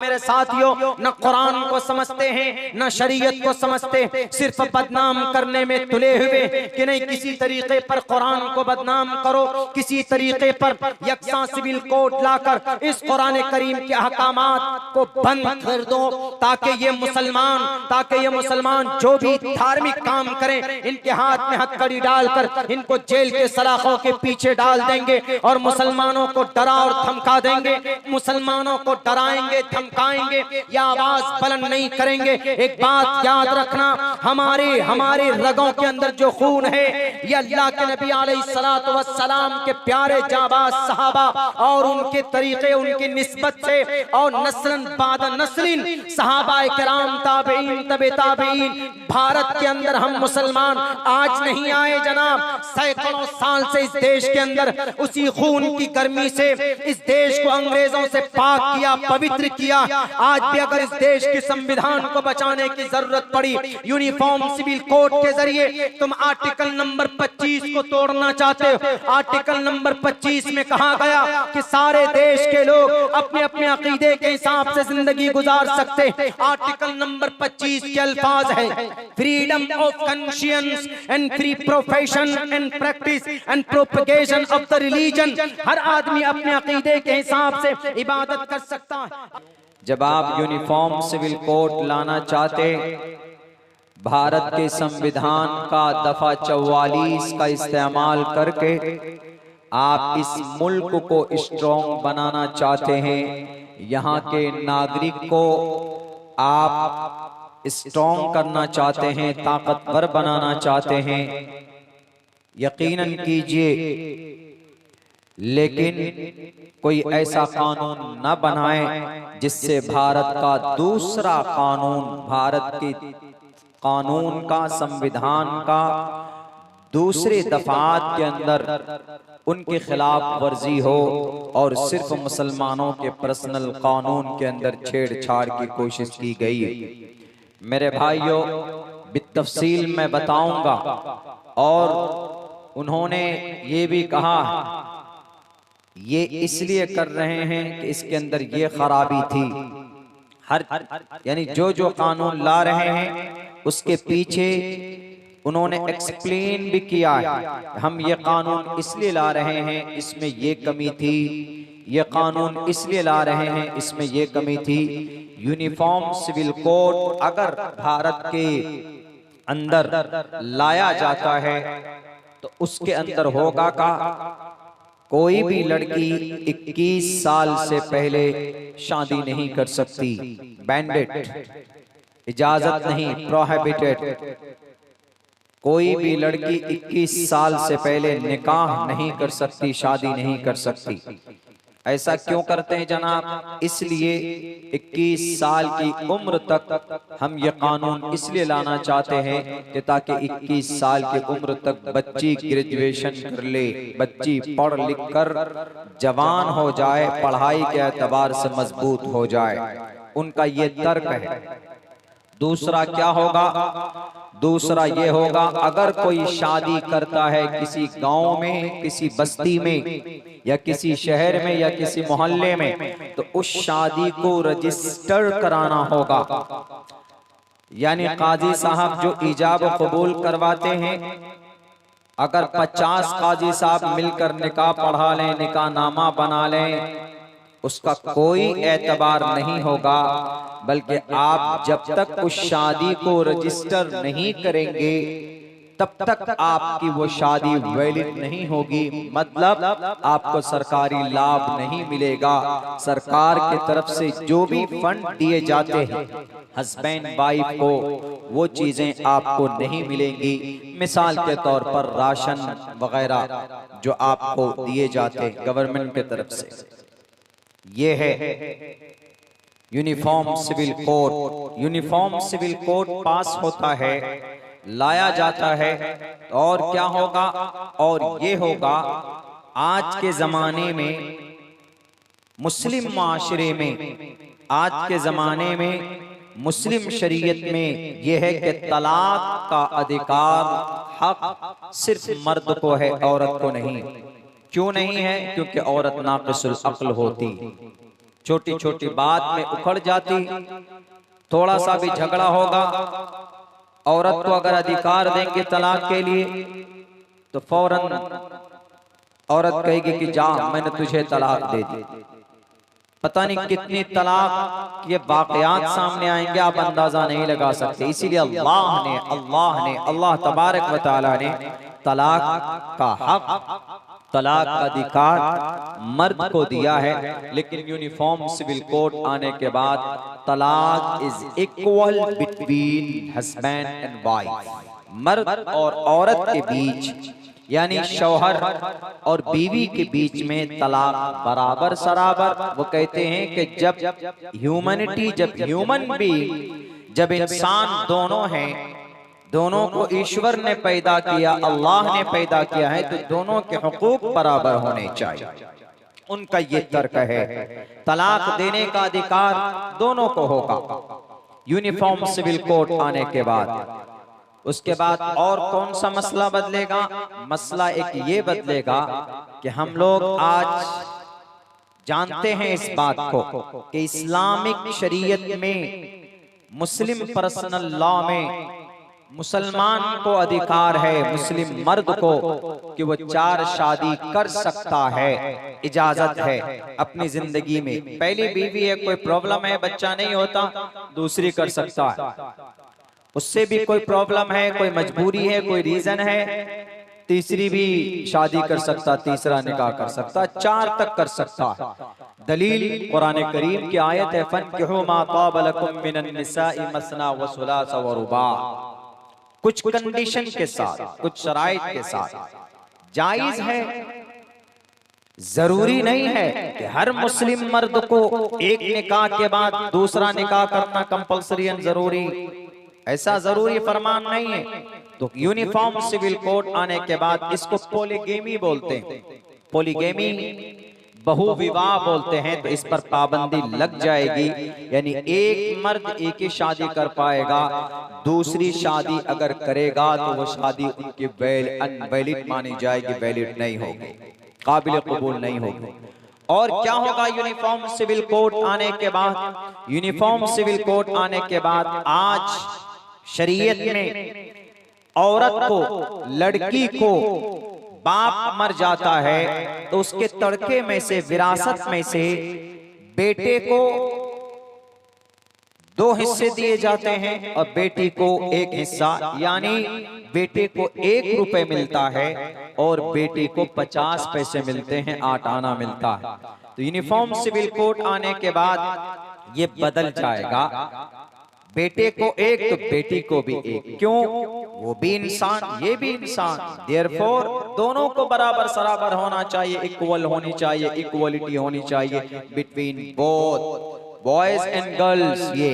मेरे साथियों, न कुरान को समझते हैं न शरीयत को समझते, सिर्फ बदनाम करने में तुले हुए कि नहीं किसी तरीके पर कुरान को बदनाम करो, किसी तरीके पर यकसा सिविल कोड लाकर इस कुरान करीम के अहकामात को बंद कर दो ताकि ये मुसलमान जो भी धार्मिक काम करें इनके हाथ में हथकड़ी डालकर इनको जेल के सलाखों के पीछे डाल देंगे और मुसलमानों को डरा और धमका देंगे, मुसलमानों को डराएंगे धमकाएंगे या आवाज बुलंद नहीं करेंगे। एक बात याद रखना, हमारे रगों के अंदर जो खून है ये अल्लाह के नबी अलैहिस्सलातु वस्सलाम के प्यारे जाबाज सहाबा और उनके तरीके उनकी निस्बत से और नस्लन बाद नस्लिन सहाबा किराम ताबईन तबे ताबईन, भारत के अंदर हम मुसलमान आज नहीं आए जनाब, सैकड़ों साल से इस देश के अंदर उसी खून की गर्मी से इस देश को अंग्रेजों से पाक किया, पवित्र किया। आज भी अगर इस देश के संविधान को बचाने की जरूरत पड़ी यूनिफॉर्म सिविल कोड के जरिए, तुम आर्टिकल नंबर 25 को तोड़ना चाहते हो। आर्टिकल नंबर 25 में कहा गया कि सारे देश के लोग अपने अपने अकीदे के हिसाब से जिंदगी गुजार सकते हैं। आर्टिकल नंबर 25 के अल्फाज है, freedom of conscience and free profession and practice and propagation of the religion. हर आदमी अपने अकीदे के हिसाब से इबादत कर सकता है। जब आप यूनिफॉर्म सिविल कोड लाना चाहते, भारत के संविधान का दफा 44 का इस्तेमाल करके आप इस मुल्क को स्ट्रॉन्ग बनाना चाहते हैं, यहाँ के नागरिक को आप स्ट्रॉन्ग करना चाहते हैं, ताकतवर बनाना चाहते हैं, यकीनन कीजिए, लेकिन कोई ऐसा कानून न बनाए जिससे भारत का दूसरा कानून, भारत के कानून का, संविधान का दूसरे दफात के अंदर उनके खिलाफ वर्जी हो और सिर्फ मुसलमानों के पर्सनल कानून के अंदर छेड़छाड़ की कोशिश की गई। मेरे भाइयों, बितफसील मैं बताऊंगा। और उन्होंने ये भी कहा ये इसलिए कर रहे हैं कि इसके अंदर ये खराबी थी। हर यानी जो कानून ला रहे हैं उसके पीछे उन्होंने एक्सप्लेन भी किया है, हम ये कानून इसलिए ला रहे हैं, इसमें ये कमी थी, ये कानून इसलिए ला रहे हैं, इसमें ये कमी थी। यूनिफॉर्म सिविल कोड अगर भारत के अंदर लाया जाता है तो उसके अंदर होगा का कोई भी लड़की 21 साल से पहले शादी नहीं कर सकती, बैंडेड, इजाजत नहीं, प्रोहिबिटेड। कोई भी लड़की 21 साल से पहले निकाह नहीं कर सकती, शादी नहीं कर सकती। ऐसा क्यों करते हैं जनाब? इसलिए 21 साल की उम्र तक हम ये कानून इसलिए लाना चाहते हैं कि ताकि 21 साल की उम्र तक बच्ची ग्रेजुएशन कर ले, बच्ची पढ़ लिख कर जवान हो जाए, पढ़ाई के एतबार से मजबूत हो जाए। उनका ये तर्क है। दूसरा क्या होगा? दूसरा ये होगा, अगर कोई शादी करता है किसी गांव में, किसी बस्ती में या किसी शहर में या किसी मोहल्ले में, तो उस शादी को रजिस्टर कराना होगा। यानी काजी साहब जो इजाब कबूल करवाते हैं, अगर 50 काजी साहब मिलकर निकाह पढ़ा लें, निकाह नामा बना लें, उसका कोई एतबार नहीं होगा, बल्कि आप जब तक उस शादी को रजिस्टर नहीं करेंगे तब तक आपकी वो शादी वैलिड नहीं होगी। मतलब आपको सरकारी लाभ नहीं मिलेगा। सरकार की तरफ से जो भी फंड दिए जाते हैं हस्बैंड वाइफ को, वो चीजें आपको नहीं मिलेंगी। मिसाल के तौर पर राशन वगैरह जो आपको दिए जाते हैं गवर्नमेंट की तरफ से, ये है uniform civil code. Uniform civil code pass होता है, लाया जाता है, और क्या होगा? और ये होगा, आज के जमाने में मुस्लिम माशरे में, आज के जमाने में मुस्लिम शरीयत में यह है कि तलाक का अधिकार, हक सिर्फ मर्द को है, औरत को नहीं। क्यों नहीं है? क्योंकि औरत नाक़िसुल अक्ल होती। छोटी छोटी बात में उखड़ जाती, थोड़ा सा भी झगड़ा होगा, औरत को अगर अधिकार देंगे तलाक के लिए तो फौरन औरत कहेगी कि जा मैंने तुझे तलाक दे दी। पता नहीं कितनी तलाक के वाकयात सामने आएंगे, आप अंदाजा नहीं लगा सकते। इसीलिए अल्लाह तबारक व तआला ने तलाक का हक, तलाक का अधिकार मर्द को दिया है। लेकिन यूनिफॉर्म सिविल कोड आने के बाद तलाक is equal between husband and wife, मर्द और औरत के बीच यानी शौहर और बीवी के बीच में तलाक बराबर सराबर। वो कहते हैं कि जब ह्यूमैनिटी, जब ह्यूमन बीइंग, जब इंसान दोनों हैं, दोनों को ईश्वर ने पैदा किया, अल्लाह ने पैदा किया है, तो दोनों के हुकूक बराबर होने चाहिए। उनका ये तर्क है। तलाक देने का अधिकार दोनों को होगा यूनिफॉर्म सिविल कोड आने के बाद। उसके बाद और कौन सा मसला बदलेगा? मसला एक ये बदलेगा कि हम लोग आज जानते हैं इस बात को कि इस्लामिक शरीयत में, मुस्लिम पर्सनल लॉ में मुसलमान को अधिकार है, मुस्लिम मर्द को, कि वो 4 शादी कर सकता है, इजाजत है अपनी जिंदगी में। पहली बीवी है, कोई प्रॉब्लम है, बच्चा नहीं होता, दूसरी कर सकता है। उससे भी कोई प्रॉब्लम है, कोई मजबूरी है, कोई रीजन है, तीसरी भी शादी कर सकता, तीसरा निकाह कर सकता, 4 तक कर सकता है। दलील कुरान करीम की आयत है, फन्किहू मा ताब लकुम मिनन निसाई मसना व सुलासा व रुबा। कुछ कंडीशन के साथ, कुछ शराइत के साथ जायज है। जरूरी नहीं है कि हर मुस्लिम मर्द को एक निकाह के बाद दूसरा निकाह करना कंपल्सरी एंड जरूरी, ऐसा जरूरी फरमान नहीं है। तो यूनिफॉर्म सिविल कोड आने के बाद इसको पॉलीगेमी बोलते हैं, पॉलीगेमी बहुविवाह बोलते हैं। तो इस पर पाबंदी लग जाएगी, यानी एक मर्द एक ही शादी कर पाएगा, दूसरी शादी अगर करेगा तो वो शादी उनकी अनवैलिड मानी जाएगी, वैलिड नहीं होगी, काबिल कबूल नहीं होगी। और क्या होगा यूनिफॉर्म सिविल कोड आने के बाद? यूनिफॉर्म सिविल कोड आने के बाद आज शरीयत में औरत को, लड़की को बाप मर जाता है तो उसके तड़के में से, विरासत में से बेटे को 2 हिस्से दिए जाते हैं और बेटी को 1 हिस्सा, यानी बेटे को 1 रुपए मिलता है और बेटी को 50 पैसे मिलते हैं, 8 आना मिलता है। तो यूनिफॉर्म सिविल कोड आने के बाद ये बदल जाएगा, बेटे को 1 तो बेटी को भी 1। क्यों? वो भी इंसान, ये भी इंसान, देयरफॉर दोनों को बराबर सराबर होना चाहिए, इक्वल होनी चाहिए, इक्वलिटी होनी चाहिए between both boys and girls. ये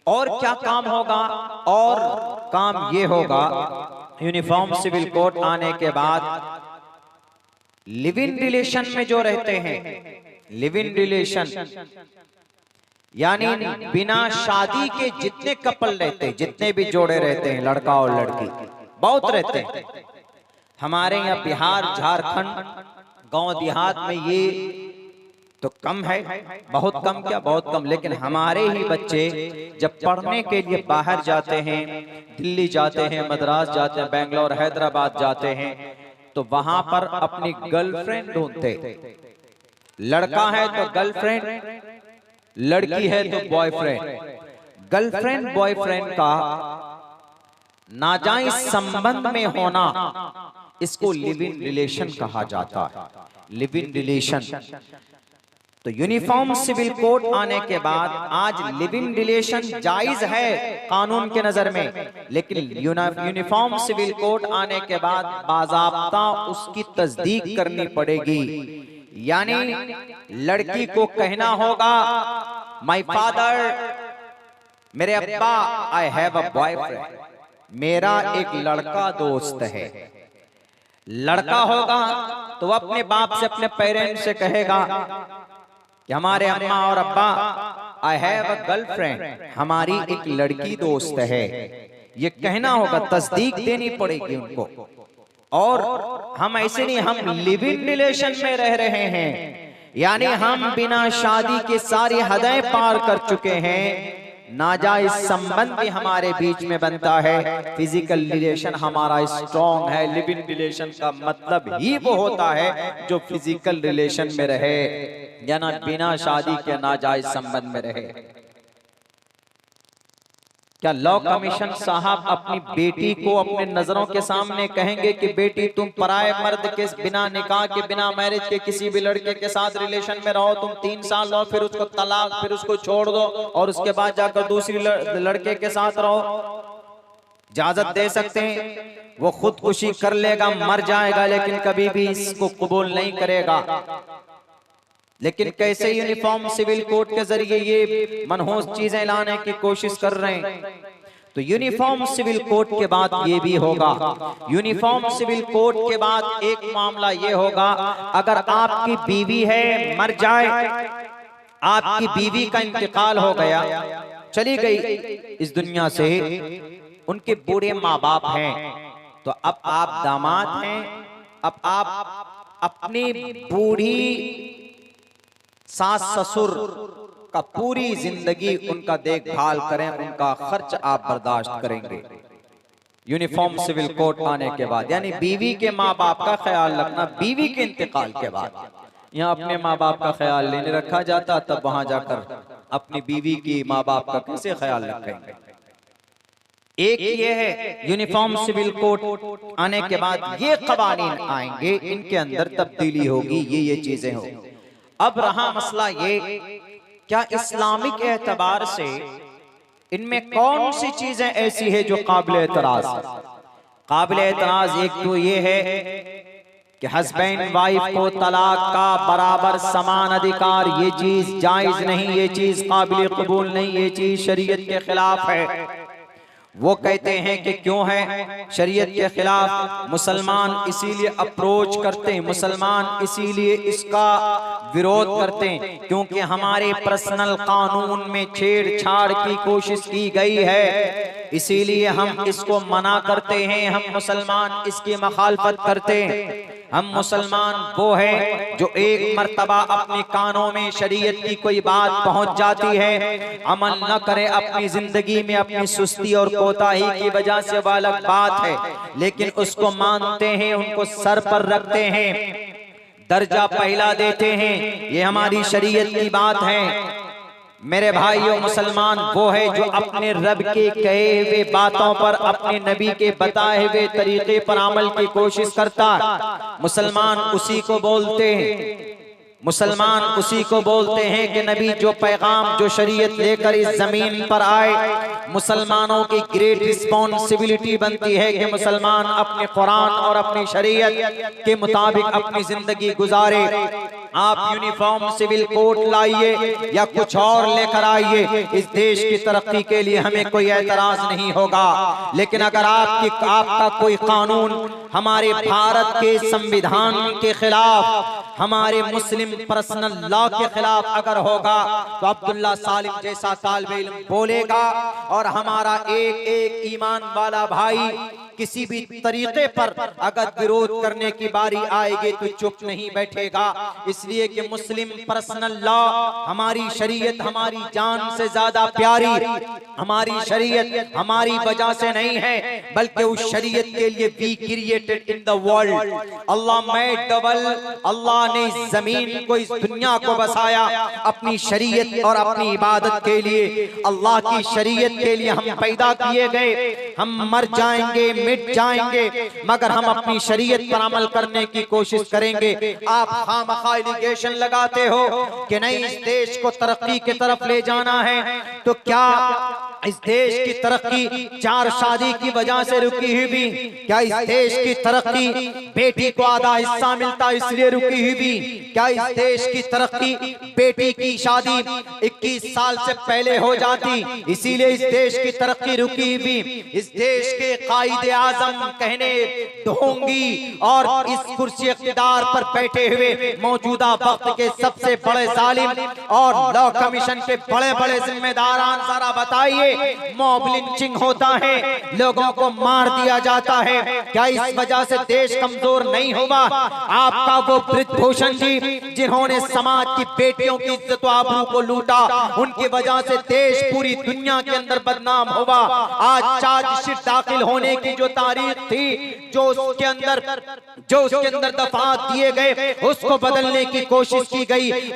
और क्या काम होगा? और काम ये होगा यूनिफॉर्म सिविल कोड आने के बाद, लिव इन रिलेशन में जो रहते हैं, लिव इन रिलेशन यानी बिना शादी के जितने कपल रहते हैं, जितने भी जोड़े रहते हैं, लड़का और लड़की, बहुत रहते हैं। हमारे यहाँ बिहार, झारखंड, गांव देहात में ये तो कम है, बहुत कम, क्या बहुत कम। लेकिन हमारे ही बच्चे जब पढ़ने के लिए बाहर जाते हैं, दिल्ली जाते हैं, मद्रास जाते हैं, बेंगलोर, हैदराबाद जाते हैं, तो वहां पर अपनी गर्लफ्रेंड ढूंढते। लड़का है तो गर्लफ्रेंड, लड़की है तो बॉयफ्रेंड। गर्लफ्रेंड बॉयफ्रेंड का नाजायज संबंध में होना, इसको लिव इन रिलेशन कहा जाता है, लिव इन रिलेशन। तो यूनिफॉर्म सिविल कोड आने के बाद आज लिव इन रिलेशन जायज है कानून के नजर में, लेकिन यूनिफॉर्म सिविल कोड आने के बाद बाज़ाब्ता उसकी तस्दीक करनी पड़ेगी। यानी लड़की को कहना होगा, माय फादर, मेरे अब्बा, आई हैव अ बॉयफ्रेंड, मेरा एक लड़का दोस्त है। लड़का होगा तो वह अपने बाप से, अपने पेरेंट्स से कहेगा कि हमारे अम्मा और अब्बा, आई हैव अ गर्लफ्रेंड, हमारी एक लड़की दोस्त है। ये कहना होगा, तस्दीक देनी पड़ेगी उनको। और हम ऐसे नहीं, हम लिव इन रिलेशन में रह रहे हैं, यानी हम बिना शादी के सारी हदें पार कर चुके हैं। नाजायज संबंध भी हमारे बीच में बनता है। फिजिकल रिलेशन हमारा स्ट्रॉन्ग है। लिव इन रिलेशन का मतलब ही वो होता है जो फिजिकल रिलेशन में रहे, यानी बिना शादी के नाजायज संबंध में रहे। क्या लॉ कमीशन साहब अपनी बेटी को अपने नजरों के सामने कहेंगे कि बेटी तुम पराये मर्द के बिना निकाह के, बिना मैरिज के किसी भी लड़के के साथ रिलेशन में रहो, तुम 3 साल रहो, फिर उसको तलाक, फिर उसको छोड़ दो और उसके बाद जाकर दूसरी लड़के के साथ रहो? इजाजत दे सकते हैं? वो खुदकुशी कर लेगा, मर जाएगा, लेकिन कभी भी इसको कबूल नहीं करेगा। लेकिन कैसे यूनिफॉर्म सिविल कोड के जरिए ये मनहूस चीजें लाने की कोशिश कर रहे हैं। तो यूनिफॉर्म सिविल कोड के बाद ये भी होगा। यूनिफॉर्म सिविल कोड के बाद एक मामला ये होगा, अगर आपकी बीवी है, मर जाए, आपकी बीवी का इंतकाल हो गया, चली गई इस दुनिया से, उनके बूढ़े माँ बाप हैं, तो अब आप दामाद हैं, अब आप अपनी बूढ़ी सास ससुर का पूरी जिंदगी उनका देखभाल करें, उनका खर्च आप बर्दाश्त करेंगे यूनिफॉर्म सिविल कोड आने के बाद। यानी बीवी के माँ बाप का ख्याल रखना बीवी के इंतकाल के बाद। यहाँ अपने माँ बाप का ख्याल नहीं रखा जाता, तब वहां जाकर अपनी बीवी की माँ बाप का कैसे ख्याल रखेंगे? एक ये है यूनिफॉर्म सिविल कोड आने के बाद ये कवानीन आएंगे, इनके अंदर तब्दीली होगी, ये चीजें होंगी। अब रहा मसला ये, क्या इस्लामिक एतबार से इनमें कौन सी चीजें ऐसी है जो काबिल एतराज है? काबिल एतराज एक तो ये है कि हस्बैंड वाइफ को तलाक का बराबर समान अधिकार, ये चीज जायज नहीं, ये चीज काबिल कबूल नहीं, ये चीज शरीयत के खिलाफ है। वो कहते हैं कि क्यों है शरीयत के खिलाफ? मुसलमान इसीलिए अप्रोच करते हैं, मुसलमान इसीलिए इसका विरोध करते हैं क्योंकि हमारे पर्सनल कानून में छेड़छाड़ की कोशिश की गई है, इसीलिए हम इसको मना करते हैं, हम मुसलमान इसकी मखालफत करते हैं। हम मुसलमान वो है जो एक मर्तबा अपने कानों में शरीयत की कोई बात पहुंच जाती है, अमल न करे अपनी जिंदगी में, अपनी सुस्ती और कोताही की वजह से वो अलग बात है, लेकिन उसको मानते हैं, उनको सर पर रखते हैं, दर्जा पहला देते हैं, ये हमारी शरीयत की बात है। मेरे भाइयों, मुसलमान वो है जो अपने रब के कहे हुए बातों पर, अपने नबी के बताए हुए तरीके पर अमल की कोशिश करता है। मुसलमान उसी को बोलते हैं, मुसलमान उसी को बोलते हैं कि नबी जो पैगाम, जो शरीयत लेकर इस जमीन पर आए, मुसलमानों की ग्रेट रिस्पॉन्सिबिलिटी बनती है कि मुसलमान अपने कुरान और अपनी शरीयत के मुताबिक अपनी जिंदगी गुजारे। आप यूनिफॉर्म सिविल कोड लाइए या कुछ और लेकर आइए, इस देश की तरक्की के लिए हमें कोई एतराज नहीं होगा, लेकिन अगर आपका कोई कानून हमारे भारत के संविधान के खिलाफ, हमारे मुस्लिम पर्सनल लॉ के खिलाफ अगर होगा, तो अब्दुल्ला सालिम जैसा तालिब इल्म बोलेगा और हमारा एक एक ईमान वाला भाई किसी भी तरीके पर अगर विरोध करने की बारी आएगी तो चुप नहीं बैठेगा। इसलिए कि मुस्लिम पर्सनल लॉ, हमारी शरीयत हमारी जान से ज्यादा प्यारी, हमारी शरीयत हमारी वजह से नहीं है, बल्कि उस शरीयत के लिए we created in the world, Allah made the world, Allah ने इस जमीन को, इस दुनिया को बसाया अपनी शरीयत और अपनी इबादत के लिए। अल्लाह की शरीयत के लिए हम पैदा किए गए, हम मर जाएंगे, मिट जाएंगे, मगर हम अपनी शरीयत पर अमल करने की कोशिश करेंगे। आप खामखा एलिगेशन लगाते हो कि नहीं इस देश को तरक्की की तरफ ले जाना है, तो क्या इस देश की तरक्की 4 शादी की वजह से रुकी हुई भी? क्या इस देश की तरक्की बेटी को आधा हिस्सा मिलता इसलिए रुकी हुई भी? क्या इस देश की तरक्की बेटी की शादी 21 साल से पहले हो जाती इसीलिए इस देश की तरक्की रुकी हुई भी? इस देश के कायदे आजम कहने ढोंगी और इस कुर्सी इख्तिदार पर बैठे हुए मौजूदा वक्त के सबसे बड़े जालिम और लॉ कमीशन के बड़े बड़े जिम्मेदारान, जरा बताइए लिए मॉब लिंचिंग होता है, लोगों को मार दिया जाता है। क्या इस वजह से देश कमजोर नहीं हुआ? आपका वो ब्रिजभूषण जी जिन्होंने समाज की बेटियों की इज्जत आबरू को लूटा, उनकी वजह से देश पूरी दुनिया के अंदर बदनाम हुआ। आज चार्जशीट दाखिल होने की जो तारीख थी, जो उसके अंदर दफात दिए गए, उसको बदलने की कोशिश की गई।